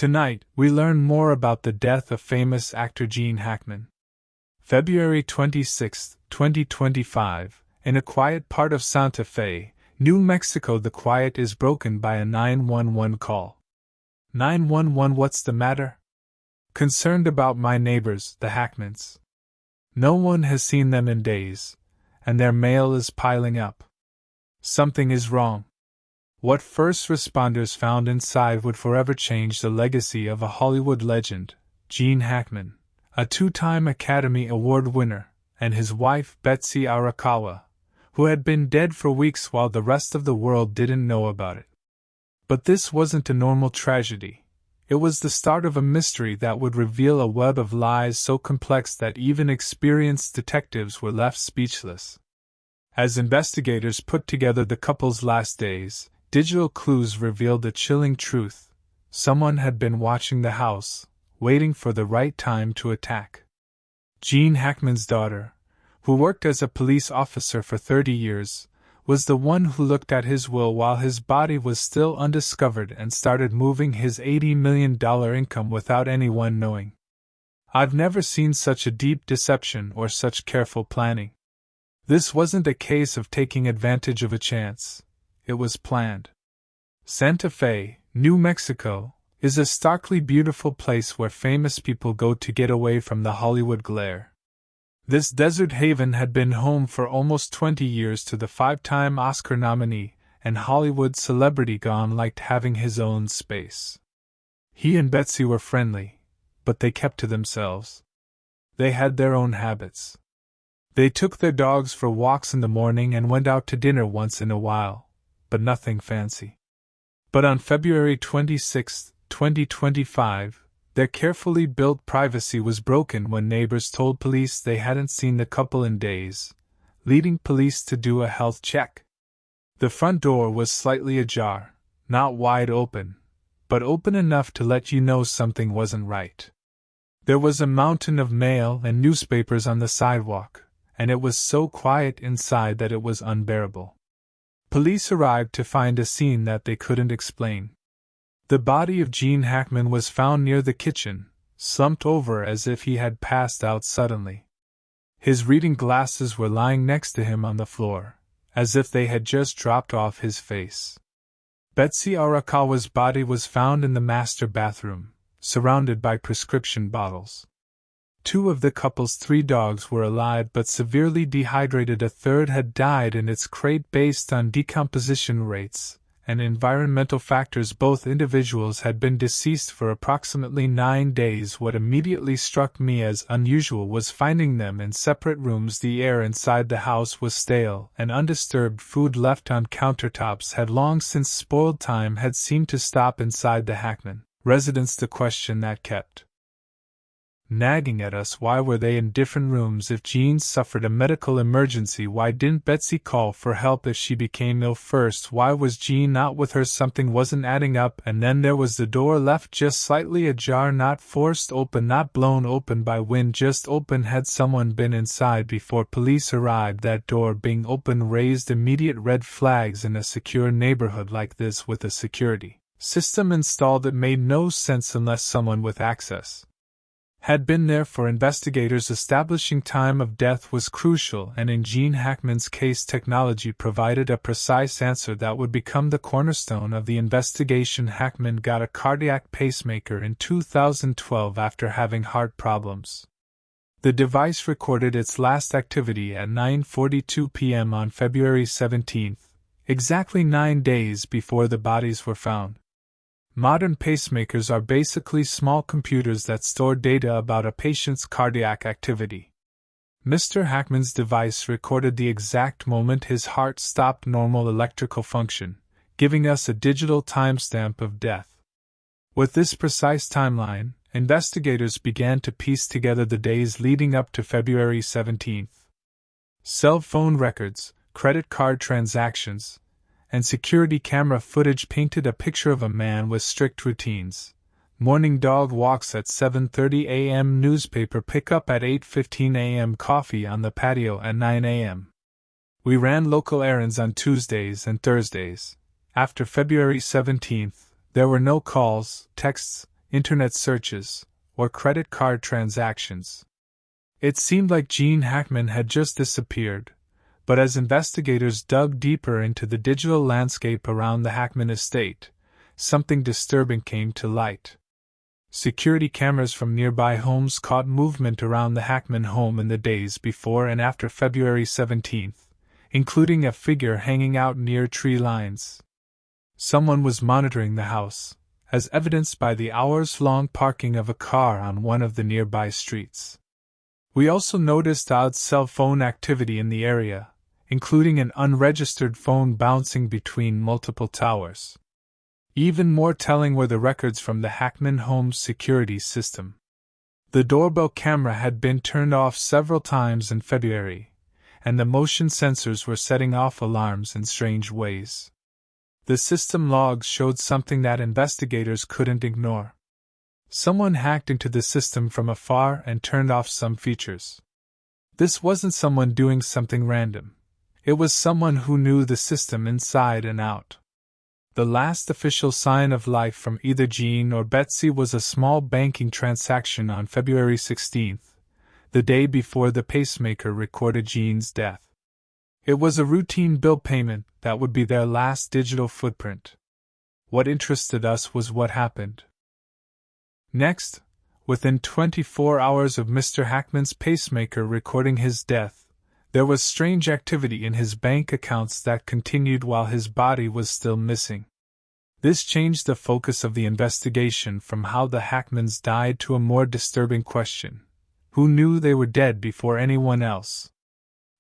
Tonight, we learn more about the death of famous actor Gene Hackman. February 26, 2025, in a quiet part of Santa Fe, New Mexico. The quiet is broken by a 911 call. 911, what's the matter? Concerned about my neighbors, the Hackmans. No one has seen them in days, and their mail is piling up. Something is wrong. What first responders found inside would forever change the legacy of a Hollywood legend, Gene Hackman, a two-time Academy Award winner, and his wife Betsy Arakawa, who had been dead for weeks while the rest of the world didn't know about it. But this wasn't a normal tragedy. It was the start of a mystery that would reveal a web of lies so complex that even experienced detectives were left speechless. As investigators put together the couple's last days, digital clues revealed a chilling truth. Someone had been watching the house, waiting for the right time to attack. Gene Hackman's daughter, who worked as a police officer for 30 years, was the one who looked at his will while his body was still undiscovered and started moving his $80 million income without anyone knowing. I've never seen such a deep deception or such careful planning. This wasn't a case of taking advantage of a chance. It was planned. Santa Fe, New Mexico, is a starkly beautiful place where famous people go to get away from the Hollywood glare. This desert haven had been home for almost 20 years to the five-time Oscar nominee and Hollywood celebrity Gone liked having his own space. He and Betsy were friendly, but they kept to themselves. They had their own habits. They took their dogs for walks in the morning and went out to dinner once in a while, but nothing fancy. But on February 26, 2025, their carefully built privacy was broken when neighbors told police they hadn't seen the couple in days, leading police to do a health check. The front door was slightly ajar, not wide open, but open enough to let you know something wasn't right. There was a mountain of mail and newspapers on the sidewalk, and it was so quiet inside that it was unbearable. Police arrived to find a scene that they couldn't explain. The body of Gene Hackman was found near the kitchen, slumped over as if he had passed out suddenly. His reading glasses were lying next to him on the floor, as if they had just dropped off his face. Betsy Arakawa's body was found in the master bathroom, surrounded by prescription bottles. Two of the couple's 3 dogs were alive but severely dehydrated. A third had died in its crate based on decomposition rates and environmental factors. Both individuals had been deceased for approximately 9 days. What immediately struck me as unusual was finding them in separate rooms. The air inside the house was stale, and undisturbed food left on countertops had long since spoiled. Time had seemed to stop inside the Hackman residence. The question that kept nagging at us: why were they in different rooms? If Gene suffered a medical emergency, why didn't Betsy call for help if she became ill first? Why was Gene not with her? Something wasn't adding up. And then there was the door left just slightly ajar, not forced open, not blown open by wind, just open. Had someone been inside before police arrived? That door being open raised immediate red flags in a secure neighborhood like this with a security system installed that made no sense unless someone with access had been there. For investigators, establishing time of death was crucial, and in Gene Hackman's case, technology provided a precise answer that would become the cornerstone of the investigation. Hackman got a cardiac pacemaker in 2012 after having heart problems. The device recorded its last activity at 9:42 p.m. on February 17, exactly 9 days before the bodies were found. Modern pacemakers are basically small computers that store data about a patient's cardiac activity. Mr. Hackman's device recorded the exact moment his heart stopped normal electrical function, giving us a digital timestamp of death. With this precise timeline, investigators began to piece together the days leading up to February 17. Cell phone records, credit card transactions, and security camera footage painted a picture of a man with strict routines. Morning dog walks at 7:30 a.m., newspaper pickup at 8:15 a.m., coffee on the patio at 9 a.m. We ran local errands on Tuesdays and Thursdays. After February 17th, there were no calls, texts, internet searches, or credit card transactions. It seemed like Gene Hackman had just disappeared, but as investigators dug deeper into the digital landscape around the Hackman estate, something disturbing came to light. Security cameras from nearby homes caught movement around the Hackman home in the days before and after February 17th, including a figure hanging out near tree lines. Someone was monitoring the house, as evidenced by the hours-long parking of a car on one of the nearby streets. We also noticed odd cell phone activity in the area, including an unregistered phone bouncing between multiple towers. Even more telling were the records from the Hackman home's security system. The doorbell camera had been turned off several times in February, and the motion sensors were setting off alarms in strange ways. The system logs showed something that investigators couldn't ignore. Someone hacked into the system from afar and turned off some features. This wasn't someone doing something random. It was someone who knew the system inside and out. The last official sign of life from either Gene or Betsy was a small banking transaction on February 16th, the day before the pacemaker recorded Gene's death. It was a routine bill payment that would be their last digital footprint. What interested us was what happened next. Within 24 hours of Mr. Hackman's pacemaker recording his death, there was strange activity in his bank accounts that continued while his body was still missing. This changed the focus of the investigation from how the Hackmans died to a more disturbing question: who knew they were dead before anyone else?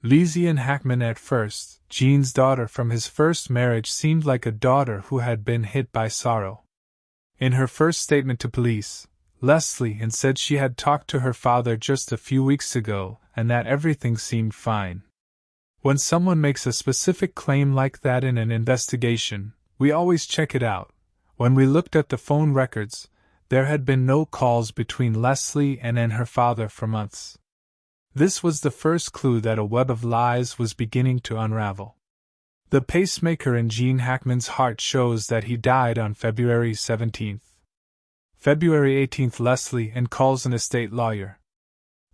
Lizzie Hackman at first, Gene's daughter from his first marriage, seemed like a daughter who had been hit by sorrow. In her first statement to police, Leslie said she had talked to her father just a few weeks ago and that everything seemed fine. When someone makes a specific claim like that in an investigation, we always check it out. When we looked at the phone records, there had been no calls between Leslie and her father for months. This was the first clue that a web of lies was beginning to unravel. The pacemaker in Gene Hackman's heart shows that he died on February 17th. February 18th, Leslie calls an estate lawyer.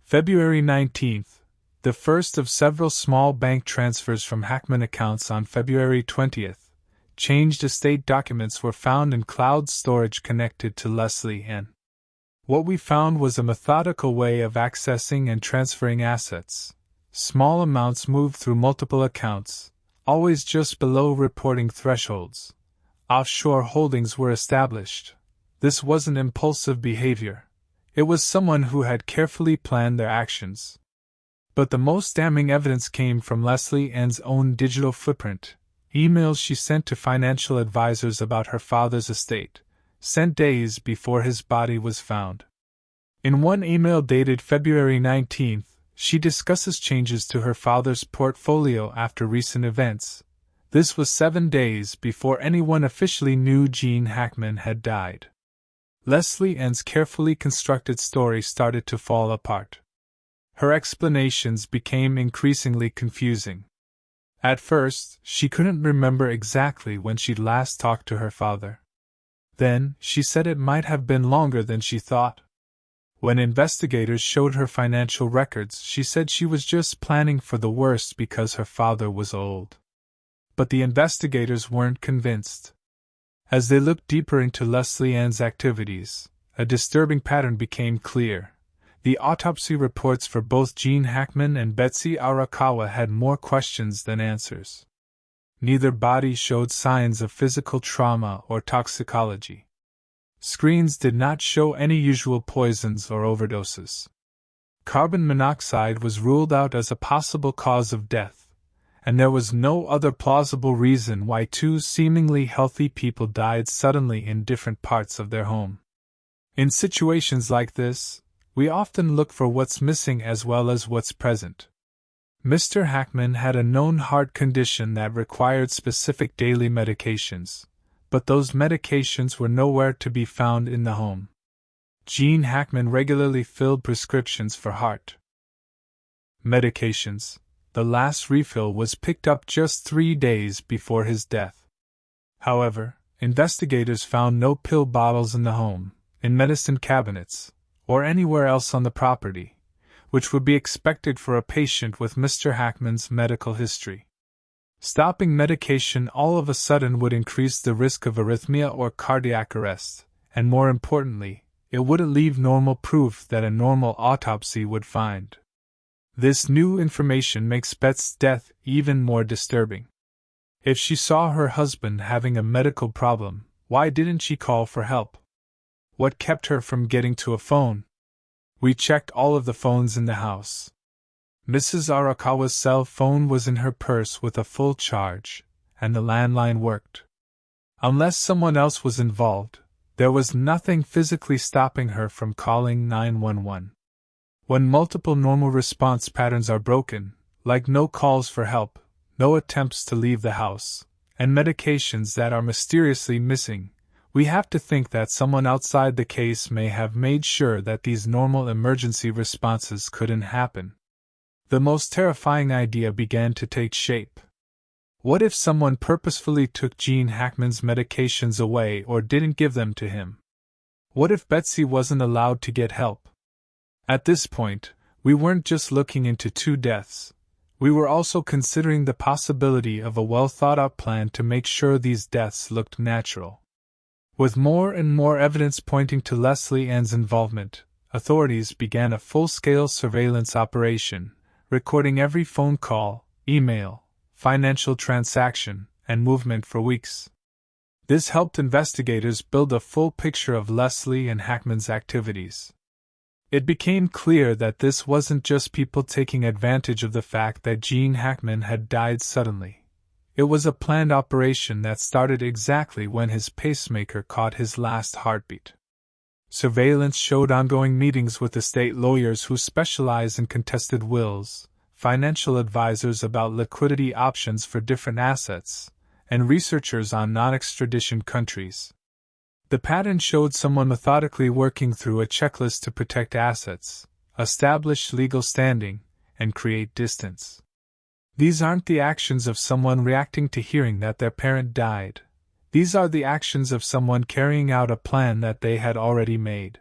February 19th, the first of several small bank transfers from Hackman accounts on February 20th. Changed estate documents were found in cloud storage connected to Leslie. What we found was a methodical way of accessing and transferring assets. Small amounts moved through multiple accounts, always just below reporting thresholds. Offshore holdings were established. This wasn't impulsive behavior. It was someone who had carefully planned their actions. But the most damning evidence came from Leslie Ann's own digital footprint. Emails she sent to financial advisors about her father's estate, sent days before his body was found. In one email dated February 19th, she discusses changes to her father's portfolio after recent events. This was 7 days before anyone officially knew Gene Hackman had died. Leslie Ann's carefully constructed story started to fall apart. Her explanations became increasingly confusing. At first, she couldn't remember exactly when she'd last talked to her father. Then, she said it might have been longer than she thought. When investigators showed her financial records, she said she was just planning for the worst because her father was old. But the investigators weren't convinced. As they looked deeper into Leslie Ann's activities, a disturbing pattern became clear. The autopsy reports for both Gene Hackman and Betsy Arakawa had more questions than answers. Neither body showed signs of physical trauma or toxicology. Screens did not show any usual poisons or overdoses. Carbon monoxide was ruled out as a possible cause of death, and there was no other plausible reason why two seemingly healthy people died suddenly in different parts of their home. In situations like this, we often look for what's missing as well as what's present. Mr. Hackman had a known heart condition that required specific daily medications, but those medications were nowhere to be found in the home. Gene Hackman regularly filled prescriptions for heart medications. The last refill was picked up just 3 days before his death. However, investigators found no pill bottles in the home. in medicine cabinets, or anywhere else on the property, which would be expected for a patient with Mr. Hackman's medical history. Stopping medication all of a sudden would increase the risk of arrhythmia or cardiac arrest, and more importantly, it wouldn't leave normal proof that a normal autopsy would find. This new information makes Beth's death even more disturbing. If she saw her husband having a medical problem, why didn't she call for help? What kept her from getting to a phone? We checked all of the phones in the house. Mrs. Arakawa's cell phone was in her purse with a full charge, and the landline worked. Unless someone else was involved, there was nothing physically stopping her from calling 911. When multiple normal response patterns are broken, like no calls for help, no attempts to leave the house, and medications that are mysteriously missing, we have to think that someone outside the case may have made sure that these normal emergency responses couldn't happen. The most terrifying idea began to take shape. What if someone purposefully took Gene Hackman's medications away or didn't give them to him? What if Betsy wasn't allowed to get help? At this point, we weren't just looking into 2 deaths. We were also considering the possibility of a well-thought-out plan to make sure these deaths looked natural. With more and more evidence pointing to Leslie Ann's involvement, authorities began a full-scale surveillance operation, recording every phone call, email, financial transaction, and movement for weeks. This helped investigators build a full picture of Leslie and Hackman's activities. It became clear that this wasn't just people taking advantage of the fact that Gene Hackman had died suddenly. It was a planned operation that started exactly when his pacemaker caught his last heartbeat. Surveillance showed ongoing meetings with estate lawyers who specialize in contested wills, financial advisors about liquidity options for different assets, and researchers on non-extradition countries. The pattern showed someone methodically working through a checklist to protect assets, establish legal standing, and create distance. These aren't the actions of someone reacting to hearing that their parent died. These are the actions of someone carrying out a plan that they had already made.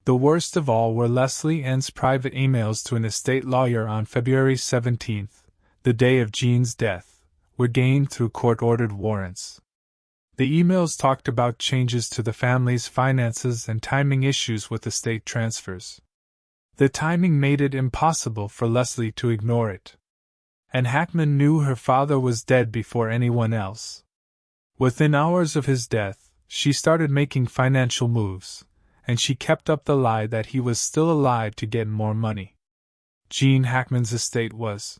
The worst of all were Leslie Ann's private emails to an estate lawyer on February 17, the day of Gene's death, were gained through court-ordered warrants. The emails talked about changes to the family's finances and timing issues with estate transfers. The timing made it impossible for Leslie to ignore it. And Hackman knew her father was dead before anyone else. Within hours of his death, she started making financial moves, and she kept up the lie that he was still alive to get more money. Gene Hackman's estate was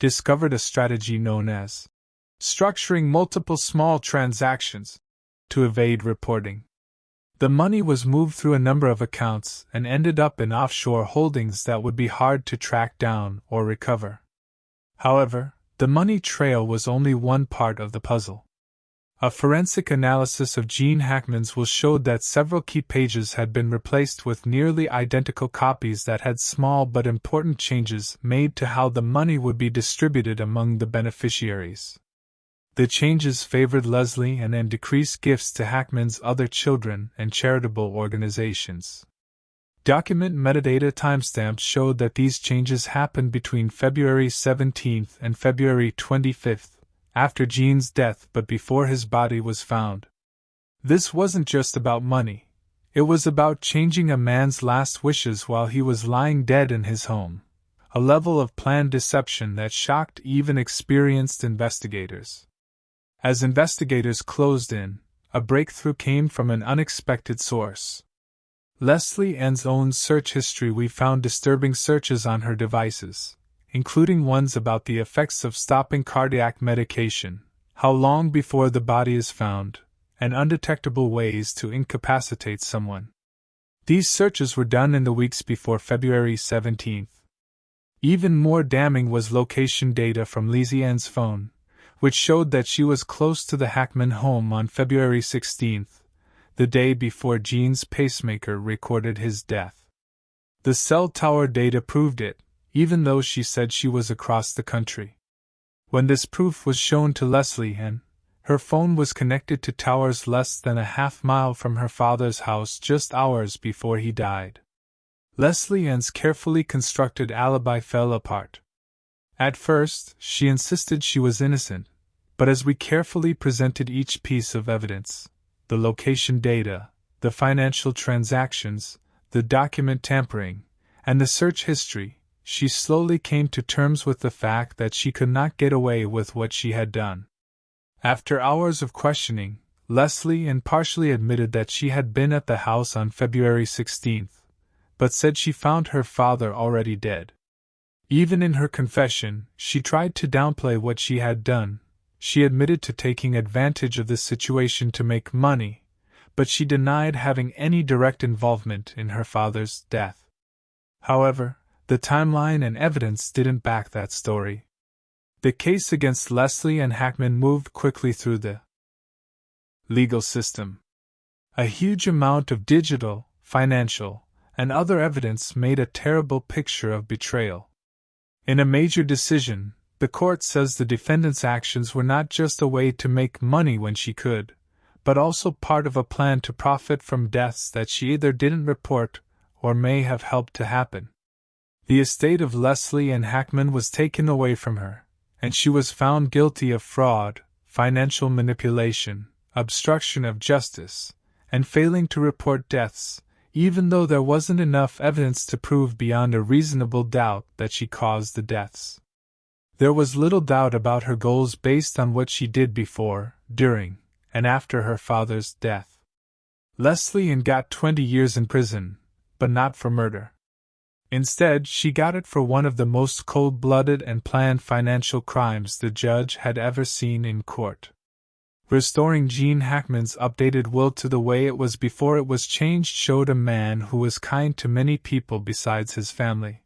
discovered a strategy known as structuring multiple small transactions to evade reporting. The money was moved through a number of accounts and ended up in offshore holdings that would be hard to track down or recover. However, the money trail was only one part of the puzzle. A forensic analysis of Gene Hackman's will showed that several key pages had been replaced with nearly identical copies that had small but important changes made to how the money would be distributed among the beneficiaries. The changes favored Leslie and decreased gifts to Hackman's other children and charitable organizations. Document metadata timestamps showed that these changes happened between February 17 and February 25, after Gene's death but before his body was found. This wasn't just about money. It was about changing a man's last wishes while he was lying dead in his home, a level of planned deception that shocked even experienced investigators. As investigators closed in, a breakthrough came from an unexpected source. Leslie Ann's own search history. We found disturbing searches on her devices, including ones about the effects of stopping cardiac medication, how long before the body is found, and undetectable ways to incapacitate someone. These searches were done in the weeks before February 17. Even more damning was location data from Leslie Ann's phone, which showed that she was close to the Hackman home on February 16, the day before Gene's pacemaker recorded his death. The cell tower data proved it, even though she said she was across the country. When this proof was shown to Leslie Ann, Her phone was connected to towers less than a half-mile from her father's house just hours before he died. Leslie Ann's carefully constructed alibi fell apart. At first, she insisted she was innocent, but as we carefully presented each piece of evidence, the location data, the financial transactions, the document tampering, and the search history, she slowly came to terms with the fact that she could not get away with what she had done. After hours of questioning, Leslie Ann partially admitted that she had been at the house on February 16th, but said she found her father already dead. Even in her confession, she tried to downplay what she had done. She admitted to taking advantage of the situation to make money, but she denied having any direct involvement in her father's death. However, the timeline and evidence didn't back that story. The case against Leslie Ann Hackman moved quickly through the legal system. A huge amount of digital, financial, and other evidence made a terrible picture of betrayal. In a major decision, the court says the defendant's actions were not just a way to make money when she could, but also part of a plan to profit from deaths that she either didn't report or may have helped to happen. The estate of Leslie Ann Hackman was taken away from her, and she was found guilty of fraud, financial manipulation, obstruction of justice, and failing to report deaths, even though there wasn't enough evidence to prove beyond a reasonable doubt that she caused the deaths. There was little doubt about her goals based on what she did before, during, and after her father's death. Leslie Ann got 20 years in prison, but not for murder. Instead, she got it for one of the most cold-blooded and planned financial crimes the judge had ever seen in court. Restoring Gene Hackman's updated will to the way it was before it was changed showed a man who was kind to many people besides his family.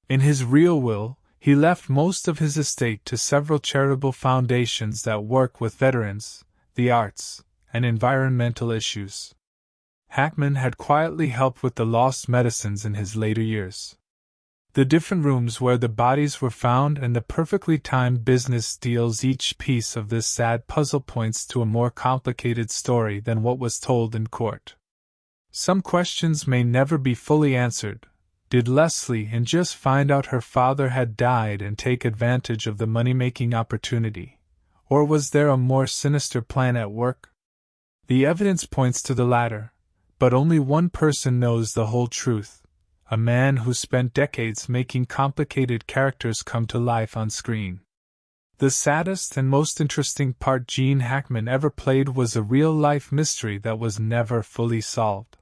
In his real will, he left most of his estate to several charitable foundations that work with veterans, the arts, and environmental issues. Hackman had quietly helped with the lost medicines in his later years. The different rooms where the bodies were found and the perfectly timed business deals. Each piece of this sad puzzle points to a more complicated story than what was told in court. Some questions may never be fully answered. Did Leslie Ann just find out her father had died and take advantage of the money-making opportunity? Or was there a more sinister plan at work? The evidence points to the latter, but only one person knows the whole truth. A man who spent decades making complicated characters come to life on screen. The saddest and most interesting part Gene Hackman ever played was a real-life mystery that was never fully solved.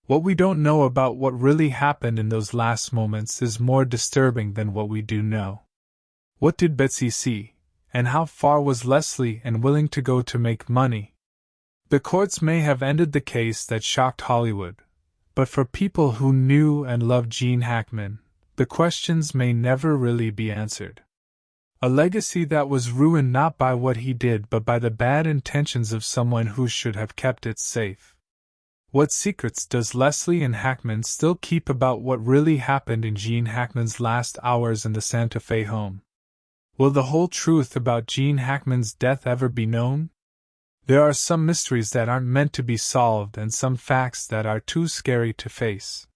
What we don't know about what really happened in those last moments is more disturbing than what we do know. What did Betsy see, and how far was Leslie Ann willing to go to make money? The courts may have ended the case that shocked Hollywood, but for people who knew and loved Gene Hackman, the questions may never really be answered. A legacy that was ruined not by what he did but by the bad intentions of someone who should have kept it safe. What secrets does Leslie Ann Hackman still keep about what really happened in Gene Hackman's last hours in the Santa Fe home? Will the whole truth about Gene Hackman's death ever be known? There are some mysteries that aren't meant to be solved and some facts that are too scary to face.